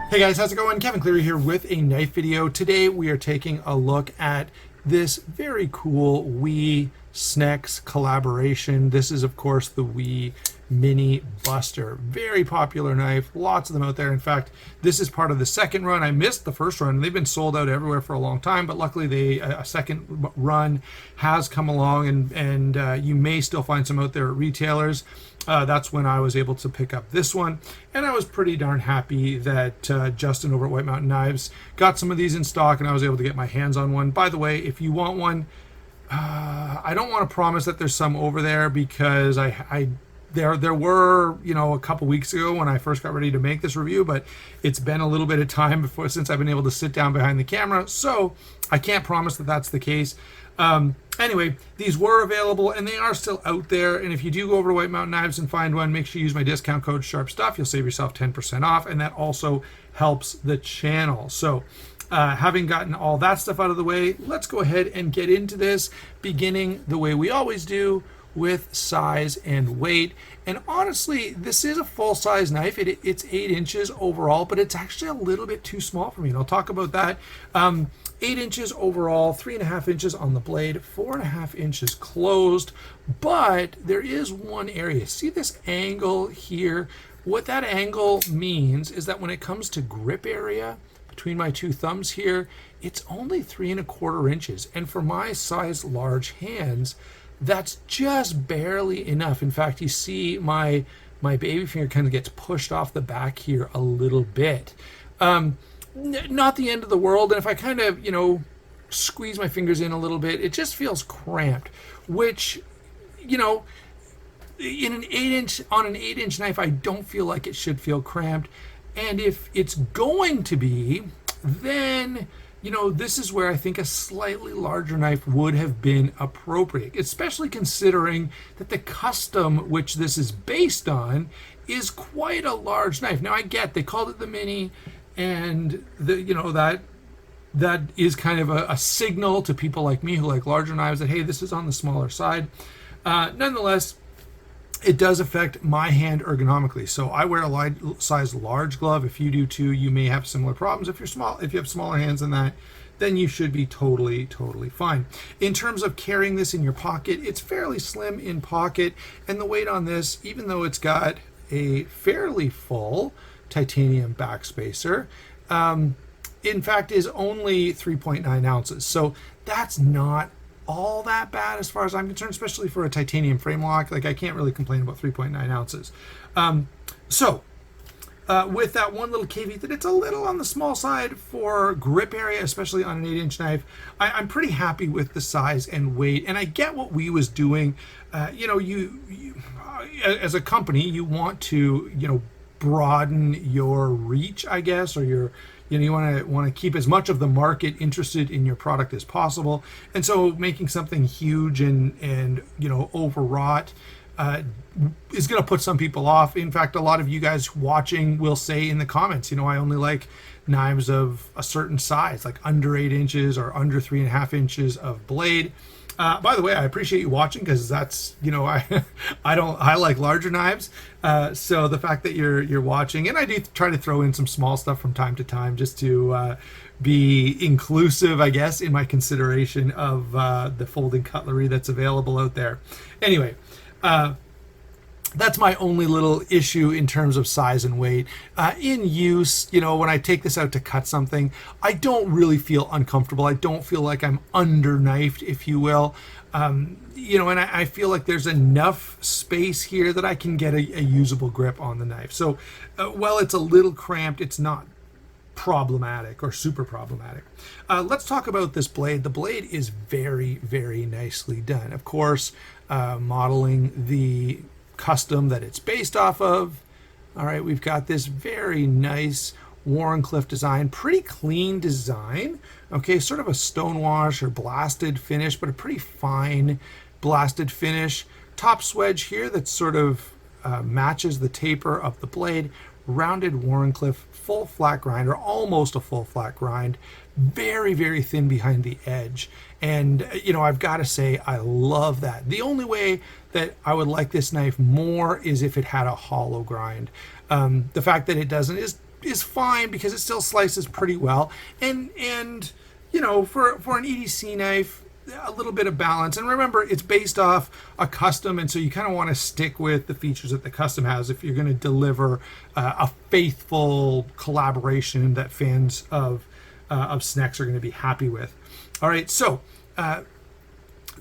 Hey guys, how's it going? Kevin Cleary here with a knife video. Today we are taking a look at this very cool Wii SNEX collaboration. This is of course the Wii Mini Buster. Very popular knife, lots of them out there. In fact, this is part of the second run. I missed the first run. They've been sold out everywhere for a long time, but luckily a second run has come along, and you may still find some out there at retailers. That's when I was able to pick up this one, and I was pretty darn happy that Justin over at White Mountain Knives got some of these in stock, and I was able to get my hands on one. By the way, if you want one, I don't want to promise that there's some over there, because there were, a couple weeks ago when I first got ready to make this review, but it's been a little bit of time since I've been able to sit down behind the camera, so I can't promise that that's the case. Anyway, these were available and they are still out there. And if you do go over to White Mountain Knives and find one, make sure you use my discount code SHARPSTUFF. You'll save yourself 10% off, and that also helps the channel. So having gotten all that stuff out of the way, let's go ahead and get into this, beginning the way we always do, with size and weight. And honestly, this is a full-size knife. It's 8 inches overall, but it's actually a little bit too small for me, and I'll talk about that. 8 inches overall, 3.5 inches on the blade, 4.5 inches closed, but there is one area. See this angle here? What that angle means is that when it comes to grip area between my two thumbs here, it's only 3.25 inches. And for my size large hands, that's just barely enough. In fact, you see my baby finger kind of gets pushed off the back here a little bit. Not the end of the world, and if I kind of, squeeze my fingers in a little bit, it just feels cramped, which, in an 8-inch knife, I don't feel like it should feel cramped. And if it's going to be, then this is where I think a slightly larger knife would have been appropriate, especially considering that the custom which this is based on is quite a large knife. Now I get they called it the Mini, and that is kind of a signal to people like me who like larger knives that, hey, this is on the smaller side. Nonetheless, it does affect my hand ergonomically. So I wear a size large glove. If you do too, you may have similar problems. If you have smaller hands than that, then you should be totally fine. In terms of carrying this in your pocket, it's fairly slim in pocket, and the weight on this, even though it's got a fairly full titanium backspacer, in fact is only 3.9 ounces. So that's not all that bad as far as I'm concerned, especially for a titanium frame lock. Like, I can't really complain about 3.9 ounces. With that one little caveat that it's a little on the small side for grip area, especially on an 8-inch knife, I'm pretty happy with the size and weight. And I get what we was doing. You as a company, you want to, broaden your reach, I guess, or you want to keep as much of the market interested in your product as possible. And so making something huge and overwrought is going to put some people off. In fact, a lot of you guys watching will say in the comments, I only like knives of a certain size, like under 8 inches or under 3.5 inches of blade. By the way, I appreciate you watching, because that's, I like larger knives. So the fact that you're watching, and I do try to throw in some small stuff from time to time just to be inclusive, I guess, in my consideration of the folding cutlery that's available out there. Anyway, that's my only little issue in terms of size and weight. In use, when I take this out to cut something, I don't really feel uncomfortable. I don't feel like I'm under-knifed, if you will. And I feel like there's enough space here that I can get a usable grip on the knife. So while it's a little cramped, it's not problematic or super problematic. Let's talk about this blade. The blade is very, very nicely done. Of course, modeling the custom that it's based off of. All right, we've got this very nice Wharncliffe design, pretty clean design. Okay, sort of a stonewash or blasted finish, but a pretty fine blasted finish. Top swedge here that sort of matches the taper of the blade. Rounded Wharncliffe full flat grind, or almost a full flat grind. Very, very thin behind the edge. And, I've got to say, I love that. The only way that I would like this knife more is if it had a hollow grind. The fact that it doesn't is is fine because it still slices pretty well. And you know, for an EDC knife, a little bit of balance. And remember, it's based off a custom, and so you kind of want to stick with the features that the custom has if you're going to deliver a faithful collaboration that fans of Snex are going to be happy with. All right, so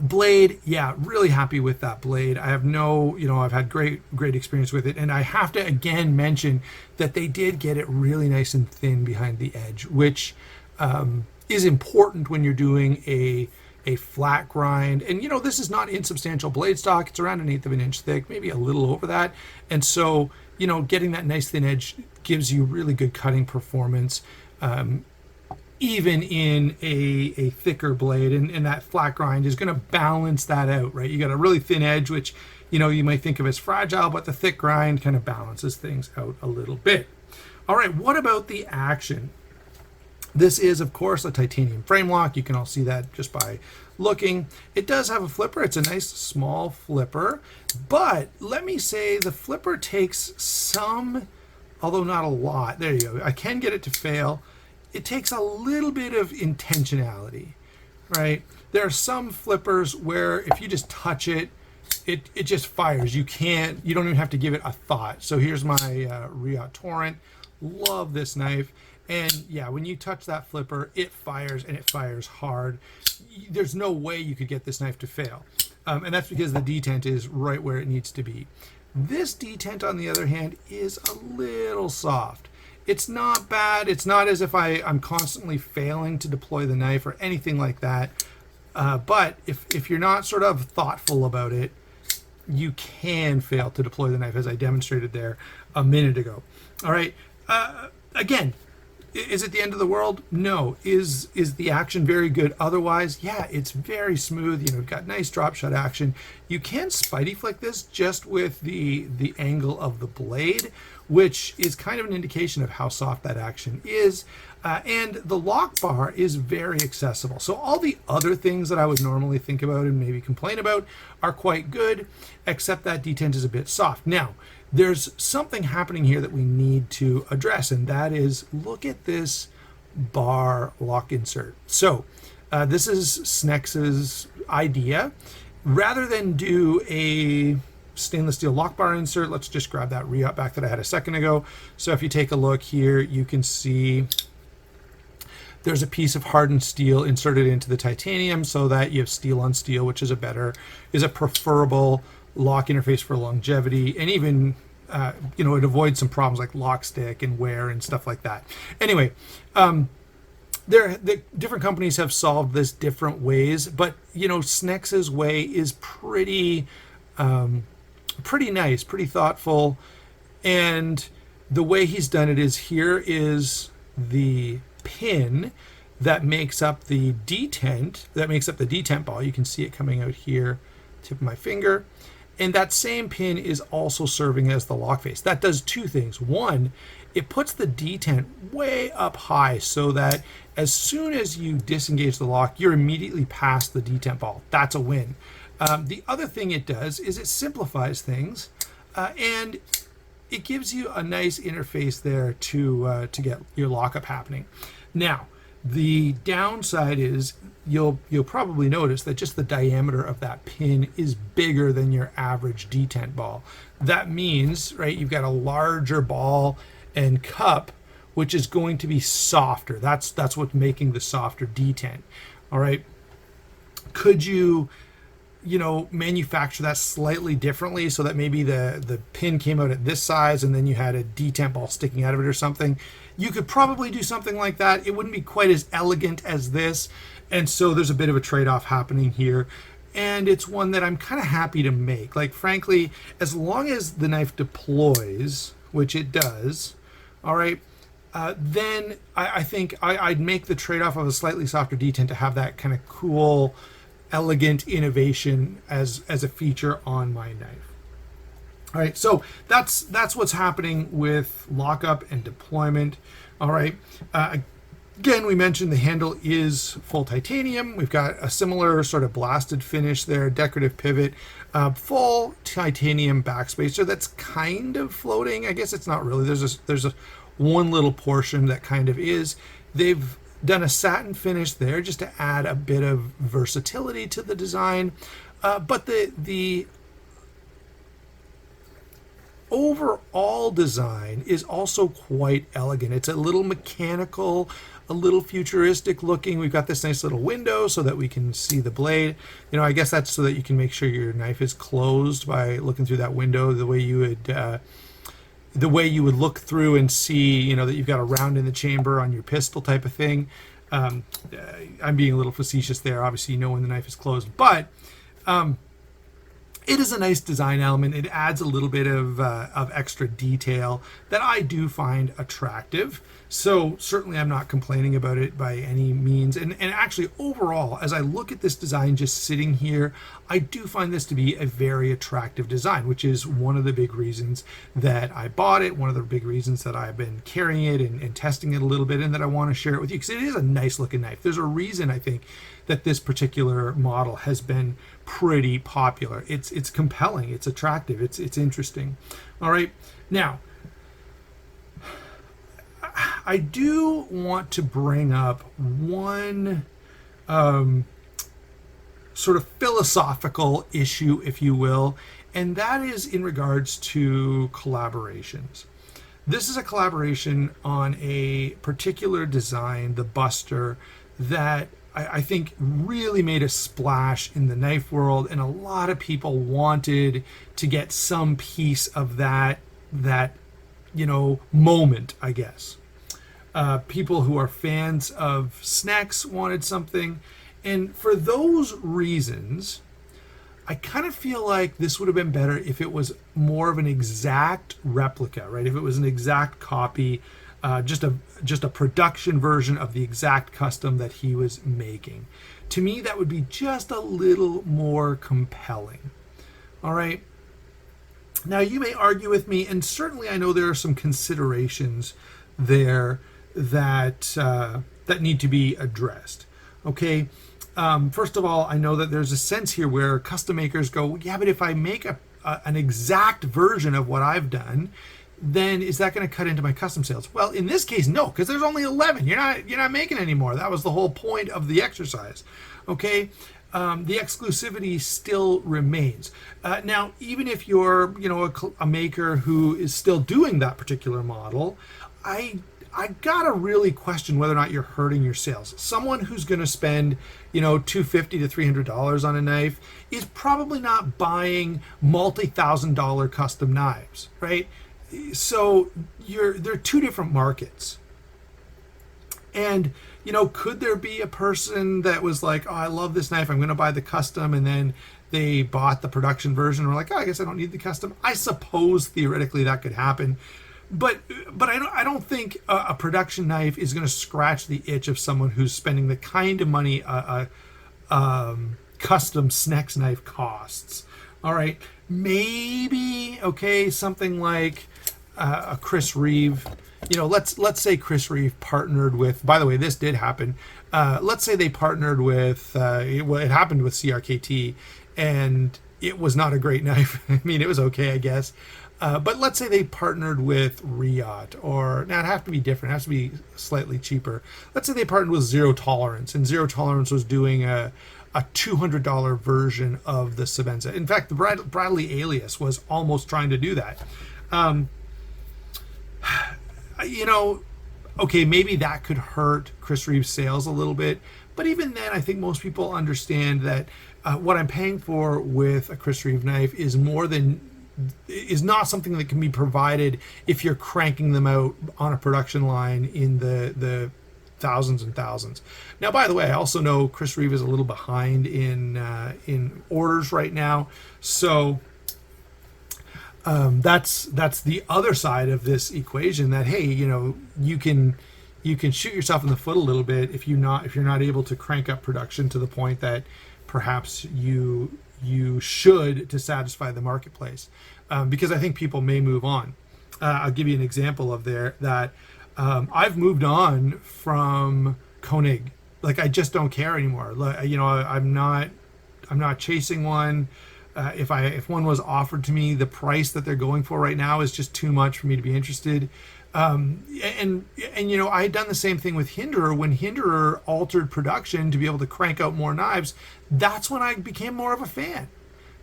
blade, yeah, really happy with that blade. I have no, you know, I've had great experience with it, and I have to again mention that they did get it really nice and thin behind the edge, which is important when you're doing a flat grind. And you know, this is not insubstantial blade stock. It's around 1/8 of an inch thick, maybe a little over that. And so, you know, getting that nice thin edge gives you really good cutting performance, even in a thicker blade. And that flat grind is going to balance that out, right? You got a really thin edge, which, you know, you might think of as fragile, but the thick grind kind of balances things out a little bit. All right, what about the action? This is, of course, a titanium frame lock. You can all see that just by looking. It does have a flipper. It's a nice small flipper, but let me say the flipper takes some, although not a lot. There you go. I can get it to fail. It takes a little bit of intentionality, right? There are some flippers where if you just touch it, it just fires. You don't even have to give it a thought. So here's my Riot Torrent. Love this knife. And yeah, when you touch that flipper, it fires, and it fires hard. There's no way you could get this knife to fail. And that's because the detent is right where it needs to be. This detent, on the other hand, is a little soft. It's not bad. It's not as if I'm constantly failing to deploy the knife or anything like that. But if you're not sort of thoughtful about it, you can fail to deploy the knife, as I demonstrated there a minute ago. All right. Again, is it the end of the world? No. Is the action very good otherwise? Yeah, it's very smooth. You know, got nice drop shot action. You can spidey flick this just with the angle of the blade, which is kind of an indication of how soft that action is. And the lock bar is very accessible. So all the other things that I would normally think about and maybe complain about are quite good, except that detent is a bit soft. Now, there's something happening here that we need to address, and that is, look at this bar lock insert. So this is Snex's idea. Rather than do a stainless steel lock bar insert, let's just grab that re-up back that I had a second ago. So if you take a look here, you can see there's a piece of hardened steel inserted into the titanium so that you have steel on steel, which is a preferable lock interface for longevity, and even you know, it avoids some problems like lock stick and wear and stuff like that. Anyway, the different companies have solved this different ways, but you know, Snex's way is pretty nice, pretty thoughtful, and the way he's done it is, here is the pin that makes up the detent ball. You can see it coming out here, tip of my finger. And that same pin is also serving as the lock face. That does two things. One, it puts the detent way up high so that as soon as you disengage the lock, you're immediately past the detent ball. That's a win. The other thing it does is it simplifies things, and it gives you a nice interface there to get your lockup happening. Now, the downside is you'll probably notice that just the diameter of that pin is bigger than your average detent ball. That means, right, you've got a larger ball and cup, which is going to be softer. That's what's making the softer detent. All right. Could you know, manufacture that slightly differently so that maybe the pin came out at this size and then you had a detent ball sticking out of it or something? You could probably do something like that. It wouldn't be quite as elegant as this. And so there's a bit of a trade-off happening here. And it's one that I'm kind of happy to make. Like, frankly, as long as the knife deploys, which it does, all right, then I think I'd make the trade-off of a slightly softer detent to have that kind of cool, elegant innovation as a feature on my knife. All right, so that's what's happening with lockup and deployment. All right, again, we mentioned the handle is full titanium. We've got a similar sort of blasted finish there, decorative pivot, full titanium backspacer that's kind of floating. I guess it's not really. There's a one little portion that kind of is. They've done a satin finish there just to add a bit of versatility to the design. But the overall design is also quite elegant. It's a little mechanical, a little futuristic looking. We've got this nice little window so that we can see the blade. You know, I guess that's so that you can make sure your knife is closed by looking through that window the way you would look through and see, you know, that you've got a round in the chamber on your pistol type of thing. I'm being a little facetious there. Obviously, you know when the knife is closed, but it is a nice design element. It adds a little bit of extra detail that I do find attractive. So certainly I'm not complaining about it by any means. And actually overall, as I look at this design just sitting here, I do find this to be a very attractive design, which is one of the big reasons that I bought it, one of the big reasons that I've been carrying it and testing it a little bit, and that I want to share it with you because it is a nice looking knife. There's a reason I think that this particular model has been pretty popular. It's compelling, it's attractive, it's interesting. All right, now I do want to bring up one sort of philosophical issue, if you will, and that is in regards to collaborations. This is a collaboration on a particular design, the Buster, that I think really made a splash in the knife world, and a lot of people wanted to get some piece of that you know, moment, I guess. People who are fans of snacks wanted something, and for those reasons, I kind of feel like this would have been better if it was more of an exact replica, right? If it was an exact copy, just a production version of the exact custom that he was making. To me, that would be just a little more compelling. All right. Now, you may argue with me, and certainly I know there are some considerations there that need to be addressed. Okay. First of all, I know that there's a sense here where custom makers go, yeah, but if I make an exact version of what I've done, then is that going to cut into my custom sales? Well, in this case, no, because there's only 11. You're not making any more. That was the whole point of the exercise. Okay. The exclusivity still remains. Now, even if you're, you know, a maker who is still doing that particular model, I gotta really question whether or not you're hurting your sales. Someone who's going to spend, you know, $250 to $300 on a knife is probably not buying multi-$1,000 custom knives, right? So they're two different markets. And, you know, could there be a person that was like, oh, I love this knife, I'm going to buy the custom, and then they bought the production version and were like, oh, I guess I don't need the custom? I suppose theoretically that could happen. But I don't think a production knife is going to scratch the itch of someone who's spending the kind of money a custom Snex knife costs. All right, maybe, okay, something like a Chris Reeve. You know, let's say Chris Reeve partnered with. By the way, this did happen. Let's say they partnered with. It happened with CRKT, and it was not a great knife. I mean, it was okay, I guess. But let's say they partnered with Riot, or now it'd have to be different. It has to be slightly cheaper. Let's say they partnered with Zero Tolerance, and Zero Tolerance was doing a $200 version of the Sabenza. In fact, the Bradley Alias was almost trying to do that. You know, okay, maybe that could hurt Chris Reeve's sales a little bit, but even then, I think most people understand that what I'm paying for with a Chris Reeve knife is not something that can be provided if you're cranking them out on a production line in the thousands and thousands. Now, by the way, I also know Chris Reeve is a little behind in orders right now, so that's the other side of this equation. That, hey, you know, you can shoot yourself in the foot a little bit if you're not able to crank up production to the point that perhaps you should to satisfy the marketplace, because I think people may move on. I'll give you an example of that. I've moved on from Koenig. Like, I just don't care anymore. You know, I'm not chasing one. If one was offered to me, the price that they're going for right now is just too much for me to be interested. And I had done the same thing with Hinderer. When Hinderer altered production to be able to crank out more knives, that's when I became more of a fan,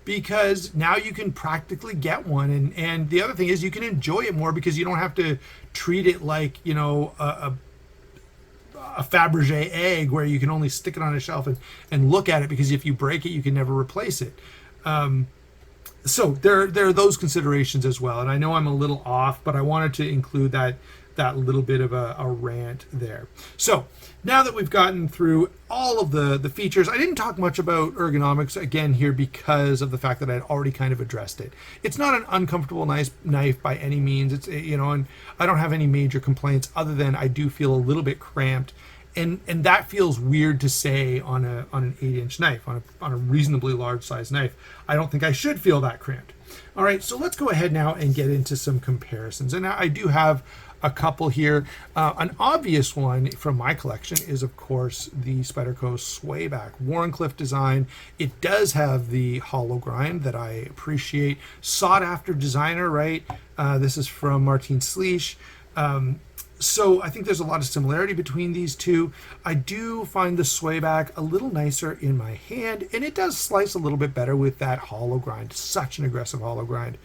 because now you can practically get one. And the other thing is you can enjoy it more because you don't have to treat it like a Fabergé egg where you can only stick it on a shelf and look at it, because if you break it you can never replace it. So there are those considerations as well. And I know I'm a little off, but I wanted to include that little bit of a rant there. So now that we've gotten through all of the features, I didn't talk much about ergonomics again here because of the fact that I'd already kind of addressed it. It's not an uncomfortable knife by any means. It's, and I don't have any major complaints other than I do feel a little bit cramped. And that feels weird to say on an 8-inch knife, on a reasonably large size knife. I don't think I should feel that cramped. All right, so let's go ahead now and get into some comparisons. And I do have a couple here. An obvious one from my collection is, of course, the Spyderco Swayback Wharncliffe design. It does have the hollow grind that I appreciate. Sought after designer, right? This is from Martin Sleesh. So I think there's a lot of similarity between these two. I do find the Swayback a little nicer in my hand, and it does slice a little bit better with that hollow grind. Such an aggressive hollow grind,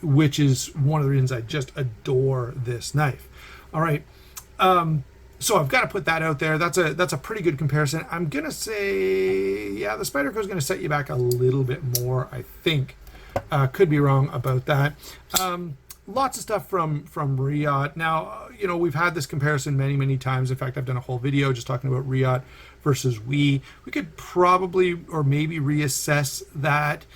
which is one of the reasons I just adore this knife. All right, so I've got to put that out there. That's a pretty good comparison. I'm gonna say, yeah, the Spyderco is gonna set you back a little bit more, I think. Could be wrong about that. Lots of stuff from Riot. Now, we've had this comparison many times. In fact, I've done a whole video just talking about Riot versus We could probably or maybe reassess that.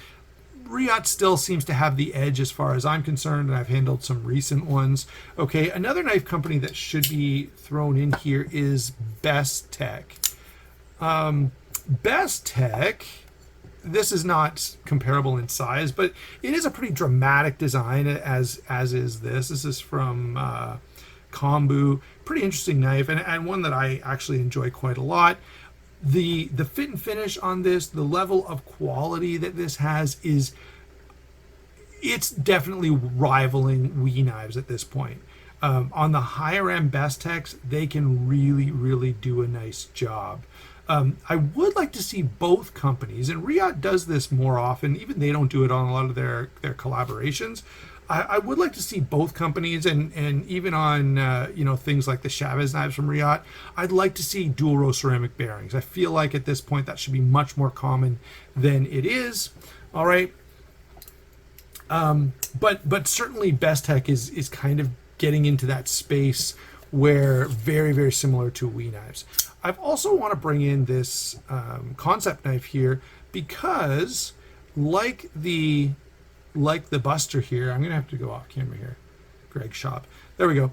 Riot still seems to have the edge as far as I'm concerned, and I've handled some recent ones. Okay, another knife company that should be thrown in here is Bestech. Bestech, this is not comparable in size, but it is a pretty dramatic design, as is this. This is from Kombu. Pretty interesting knife, and one that I actually enjoy quite a lot. The fit and finish on this, the level of quality that this has it's definitely rivaling We knives at this point. On the higher end Bestechs, they can really do a nice job. I would like to see both companies, and Riot does this more often, even they don't do it on a lot of their collaborations. I would like to see both companies, and even on things like the Chavez knives from Riot, I'd like to see dual row ceramic bearings. I feel like at this point that should be much more common than it is. All right, but certainly Bestech is kind of getting into that space where very similar to We knives. I also want to bring in this concept knife here because, like the Buster here, I'm gonna have to go off camera here. Greg's shop. There we go.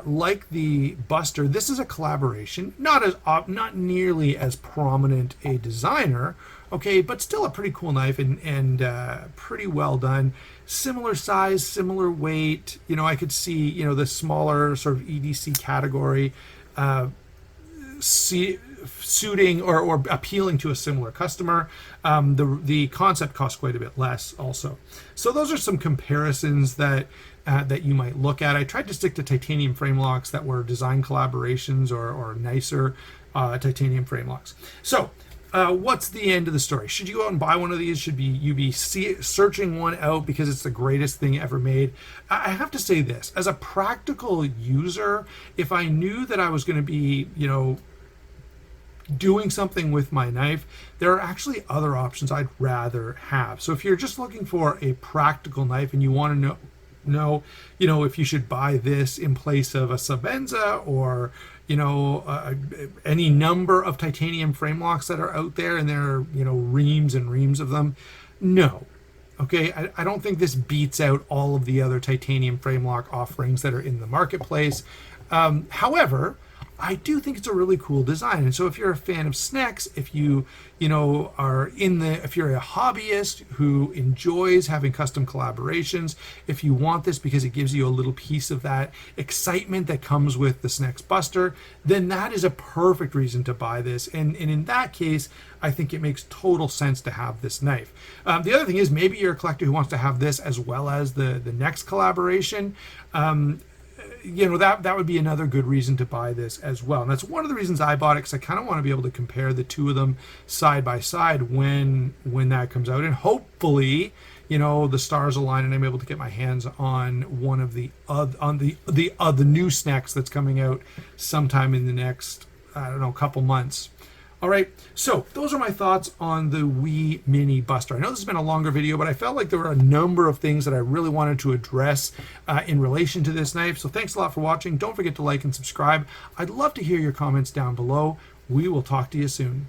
Like the Buster, this is a collaboration, not nearly as prominent a designer, okay, but still a pretty cool knife and pretty well done. Similar size, similar weight. I could see the smaller sort of EDC category suiting or appealing to a similar customer. The concept costs quite a bit less also. So those are some comparisons that you might look at. I tried to stick to titanium frame locks that were design collaborations or nicer titanium frame locks. So what's the end of the story? Should you go out and buy one of these? Should you be searching one out because it's the greatest thing ever made? I have to say this, as a practical user, if I knew that I was going to be, doing something with my knife, there are actually other options I'd rather have. So if you're just looking for a practical knife and you want to know if you should buy this in place of a Sabenza or any number of titanium frame locks that are out there, and there are reams and reams of them, no. Okay, I don't think this beats out all of the other titanium frame lock offerings that are in the marketplace. However, I do think it's a really cool design. And so if you're a fan of snacks, if you if you're a hobbyist who enjoys having custom collaborations, if you want this because it gives you a little piece of that excitement that comes with the Snacks Buster, then that is a perfect reason to buy this. And in that case, I think it makes total sense to have this knife. The other thing is maybe you're a collector who wants to have this as well as the next collaboration. that would be another good reason to buy this as well. And that's one of the reasons I bought it, because I kind of want to be able to compare the two of them side by side when that comes out, and hopefully, the stars align and I'm able to get my hands on one of the new snacks that's coming out sometime in the next, I don't know, couple months. All right, so those are my thoughts on the Wii Mini Buster. I know this has been a longer video, but I felt like there were a number of things that I really wanted to address in relation to this knife. So thanks a lot for watching. Don't forget to like and subscribe. I'd love to hear your comments down below. We will talk to you soon.